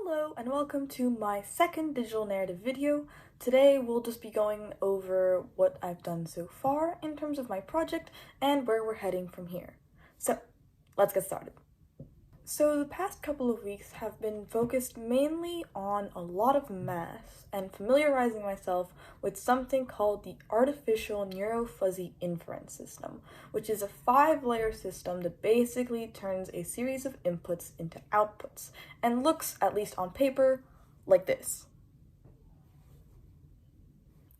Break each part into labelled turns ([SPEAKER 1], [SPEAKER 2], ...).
[SPEAKER 1] Hello and welcome to my second digital narrative video. Today we'll just be going over what I've done so far in terms of my project and where we're heading from here. So let's get started. So the past couple of weeks have been focused mainly on a lot of math and familiarizing myself with something called the artificial neurofuzzy inference system, which is a 5-layer system that basically turns a series of inputs into outputs and looks, at least on paper, like this.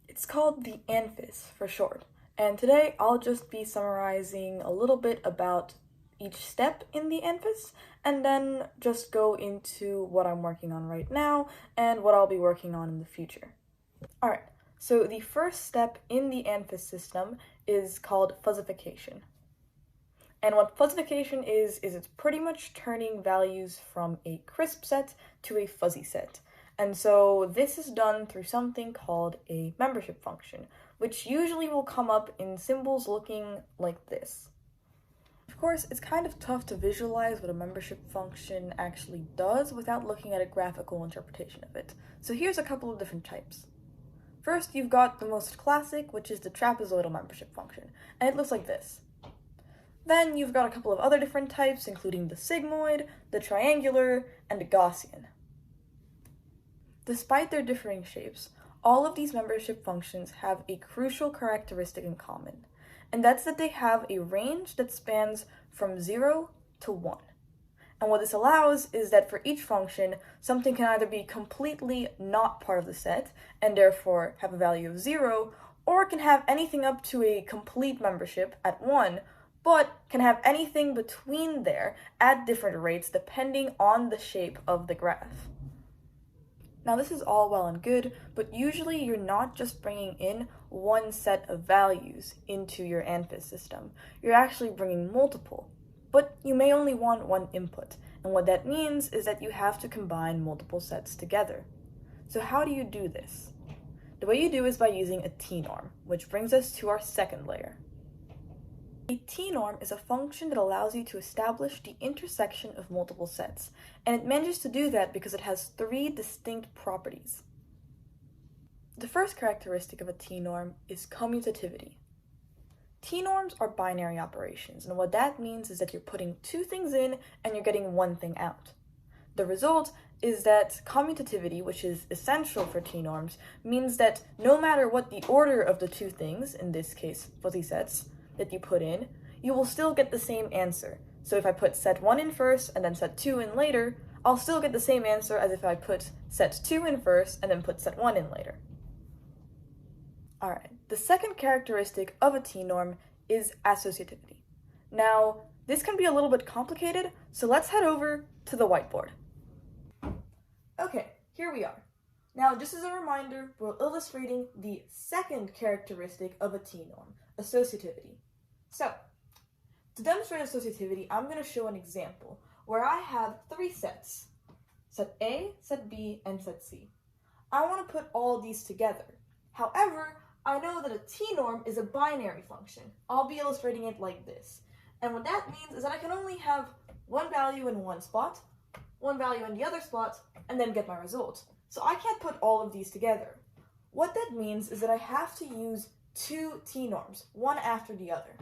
[SPEAKER 1] It's called the ANFIS for short, and today I'll just be summarizing a little bit about each step in the ANFIS, and then just go into what I'm working on right now and what I'll be working on in the future. Alright, so the first step in the ANFIS system is called fuzzification. And what fuzzification is it's pretty much turning values from a crisp set to a fuzzy set. And so this is done through something called a membership function, which usually will come up in symbols looking like this. Of course, it's kind of tough to visualize what a membership function actually does without looking at a graphical interpretation of it. So here's a couple of different types. First, you've got the most classic, which is the trapezoidal membership function, and it looks like this. Then you've got a couple of other different types, including the sigmoid, the triangular, and the Gaussian. Despite their differing shapes, all of these membership functions have a crucial characteristic in common, and that's that they have a range that spans from 0 to 1. And what this allows is that for each function, something can either be completely not part of the set, and therefore have a value of 0, or it can have anything up to a complete membership at 1, but can have anything between there at different rates depending on the shape of the graph. Now this is all well and good, but usually you're not just bringing in one set of values into your ANFIS system. You're actually bringing multiple, but you may only want one input, and what that means is that you have to combine multiple sets together. So how do you do this? The way you do is by using a t-norm, which brings us to our second layer. A t-norm is a function that allows you to establish the intersection of multiple sets, and it manages to do that because it has 3 distinct properties. The first characteristic of a t-norm is commutativity. T-norms are binary operations, and what that means is that you're putting 2 things in and you're getting 1 thing out. The result is that commutativity, which is essential for t-norms, means that no matter what the order of the 2 things, in this case fuzzy sets, that you put in, you will still get the same answer. So if I put set 1 in first and then set 2 in later, I'll still get the same answer as if I put set 2 in first and then put set 1 in later. Alright, the second characteristic of a t-norm is associativity. Now, this can be a little bit complicated, so let's head over to the whiteboard. Okay, here we are. Now, just as a reminder, we're illustrating the second characteristic of a t-norm, associativity. So, to demonstrate associativity, I'm going to show an example where I have 3 sets, set A, set B, and set C. I want to put all these together. However, I know that a t-norm is a binary function. I'll be illustrating it like this. And what that means is that I can only have one value in one spot, one value in the other spot, and then get my result. So I can't put all of these together. What that means is that I have to use 2 t-norms, one after the other.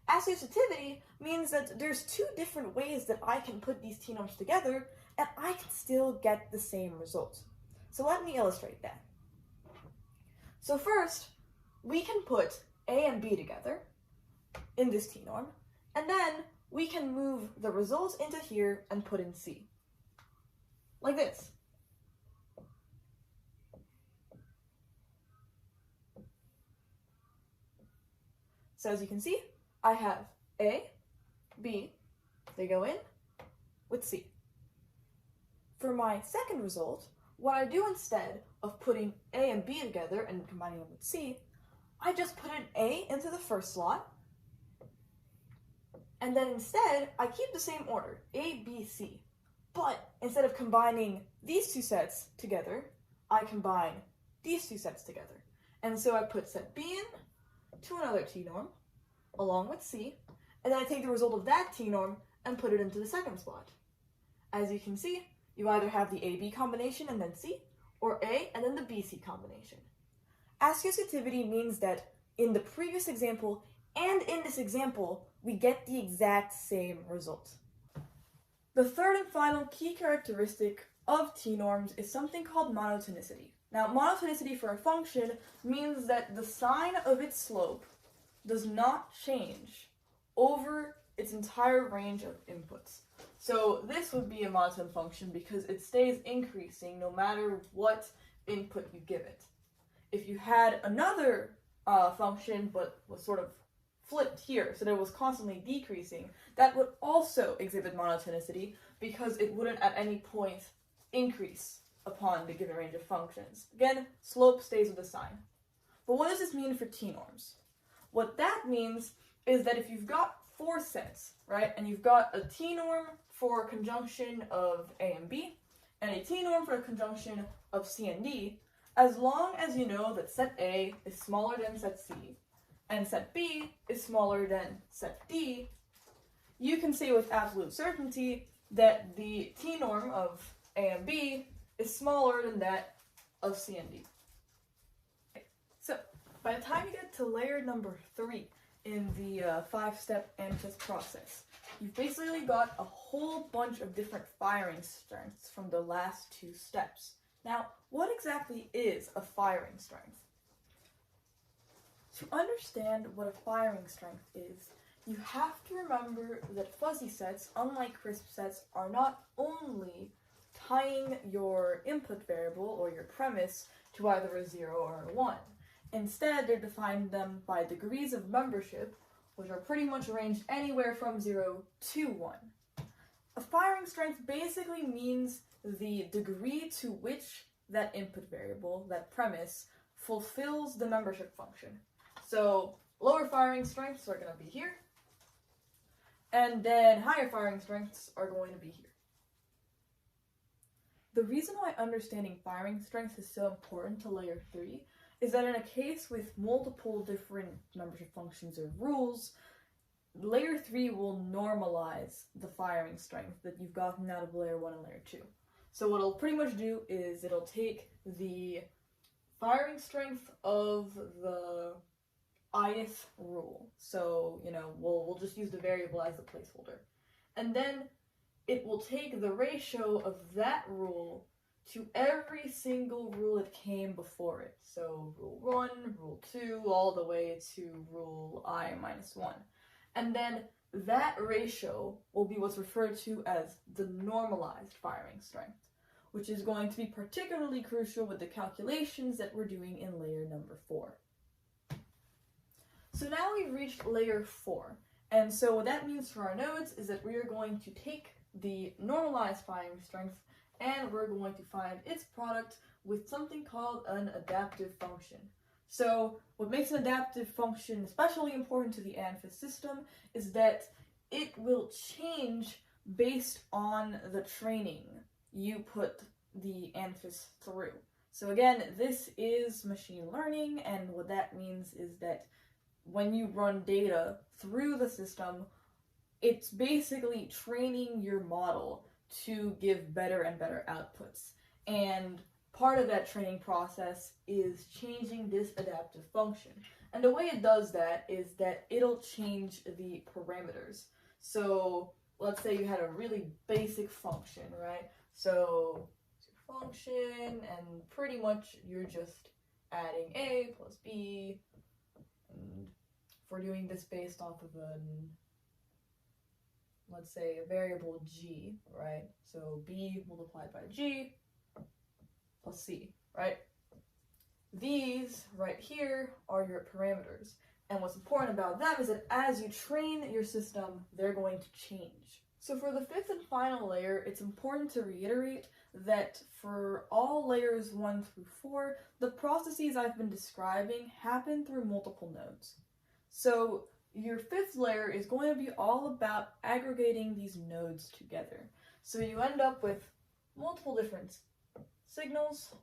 [SPEAKER 1] Associativity means that there's 2 different ways that I can put these t-norms together, and I can still get the same result. So let me illustrate that. So first, we can put A and B together in this t-norm, and then we can move the result into here and put in C. Like this. So as you can see, I have A, B, they go in with C. For my second result, what I do instead of putting A and B together and combining them with C, I just put an A into the first slot, and then instead, I keep the same order, A, B, C. But instead of combining these 2 sets together, I combine these 2 sets together. And so I put set B in to another t-norm, along with C, and then I take the result of that t-norm and put it into the second slot. As you can see, You either have the AB combination and then C, or A and then the BC combination. Associativity means that in the previous example and in this example, we get the exact same result. The third and final key characteristic of t-norms is something called monotonicity. Now, monotonicity for a function means that the sign of its slope does not change over its entire range of inputs. So this would be a monotone function because it stays increasing no matter what input you give it. If you had another function but was sort of flipped here, so that it was constantly decreasing, that would also exhibit monotonicity because it wouldn't at any point increase upon the given range of functions. Again, slope stays with the sign. But what does this mean for t-norms? What that means is that if you've got 4 sets, right, and you've got a t-norm for a conjunction of A and B, and a t-norm for a conjunction of C and D, as long as you know that set A is smaller than set C, and set B is smaller than set D, you can say with absolute certainty that the t-norm of A and B is smaller than that of C and D. So, by the time you get to layer number 3 in the 5-step ANFIS process, you've basically got a whole bunch of different firing strengths from the last 2 steps. Now, what exactly is a firing strength? To understand what a firing strength is, you have to remember that fuzzy sets, unlike crisp sets, are not only tying your input variable or your premise to either a 0 or a 1. Instead, they define them by degrees of membership, which are pretty much ranged anywhere from 0 to 1. A firing strength basically means the degree to which that input variable, that premise, fulfills the membership function. So lower firing strengths are going to be here, and then higher firing strengths are going to be here. The reason why understanding firing strengths is so important to layer 3 is that in a case with multiple different membership functions or rules, layer 3 will normalize the firing strength that you've gotten out of layer 1 and layer 2. So what it'll pretty much do is it'll take the firing strength of the ith rule. So, we'll just use the variable as the placeholder. And then it will take the ratio of that rule to every single rule that came before it. So rule 1, rule 2, all the way to rule I minus 1. And then that ratio will be what's referred to as the normalized firing strength, which is going to be particularly crucial with the calculations that we're doing in layer number 4. So now we've reached layer 4, and so what that means for our nodes is that we are going to take the normalized firing strength and we're going to find its product with something called an adaptive function. So what makes an adaptive function especially important to the ANFIS system is that it will change based on the training you put the ANFIS through. So again, this is machine learning, and what that means is that when you run data through the system, it's basically training your model to give better and better outputs. And part of that training process is changing this adaptive function. And the way it does that is that it'll change the parameters. So let's say you had a really basic function, right? So it's your function, and pretty much you're just adding A plus B, and if we're doing this based off of let's say a variable G, right? So B multiplied by G plus C, right? These right here are your parameters. And what's important about them is that as you train your system, they're going to change. So for the 5th and final layer, it's important to reiterate that for all layers 1 through 4, the processes I've been describing happen through multiple nodes. So your 5th layer is going to be all about aggregating these nodes together. So you end up with multiple different signals,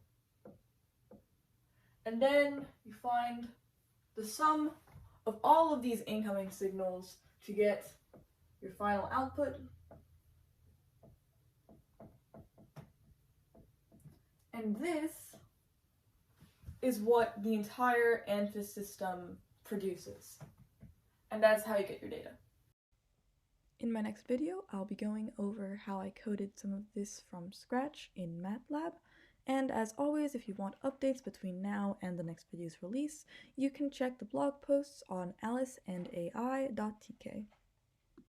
[SPEAKER 1] and then you find the sum of all of these incoming signals to get your final output. And this is what the entire ANFIS system produces. And that's how you get your data. In my next video, I'll be going over how I coded some of this from scratch in MATLAB. And as always, if you want updates between now and the next video's release, you can check the blog posts on aliceandai.tk.